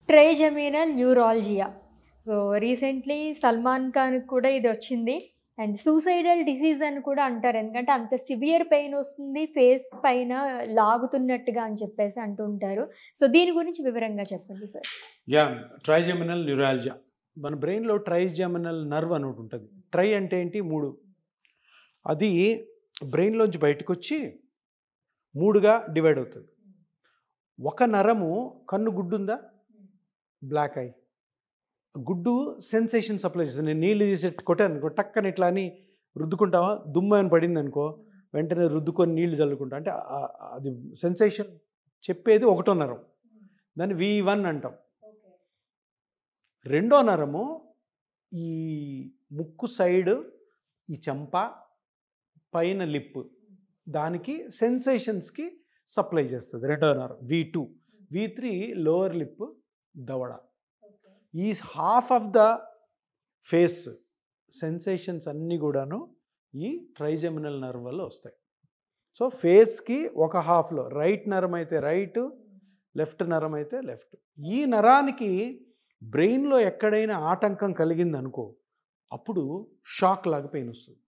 Trigeminal neuralgia. So, recently 'Salman ఖాన్‌కి' కూడా ఇదొచ్చింది. అండ్ సూసైడల్ డిసీజ్ అని కూడా అంటారు. ఎందుకంటే అంత సివియర్ పెయిన్ వస్తుంది. ఫేస్ పైన లాగుతున్నట్టుగా అని చెప్పేసి అంటుంటారు. సో, దీని గురించి వివరంగా చెప్పండి సార్. Trigeminal neuralgia. మన బ్రెయిన్‌లో ట్రైజెమినల్ నర్వ్ అని ఒకటి ఉంటుంది. ట్రై అంటే ఏంటి? 3. అది బ్రెయిన్‌లోంచి బయటకొచ్చి 3గా డివైడ్ అవుతుంది. ఒక నరము, కన్ను గుడ్డుందా? Black eye. గుడ్డు సెన్సేషన్ సప్లై చేస్తుంది. నేను నీళ్ళు తీసి కొట్టాను టక్కని ఇట్లా అని రుద్దుకుంటావా? దుమ్ము అని పడింది అనుకో, వెంటనే రుద్దుకొని నీళ్లు చల్లుకుంటా. అంటే అది సెన్సేషన్ చెప్పేది ఒకటో నరం. దాన్ని V1 అంటాం. రెండో నరము ఈ ముక్కు సైడ్, ఈ చెంప పైన లిప్, దానికి సెన్సేషన్స్కి సప్లై చేస్తుంది రెండో నరం V2. V3 లోవర్ లిప్, దవడ. ఈ half of the face sensations అన్నీ కూడాను ఈ ట్రైజెమినల్ నర్వ్ వల్ల వస్తాయి. సో ఫేస్కి ఒక హాఫ్లో రైట్ నరం అయితే రైట్, లెఫ్ట్ నరం అయితే లెఫ్ట్. ఈ నరానికి బ్రెయిన్లో ఎక్కడైనా ఆటంకం కలిగింది అనుకో, అప్పుడు షాక్ లాగా పెయిన్ వస్తుంది.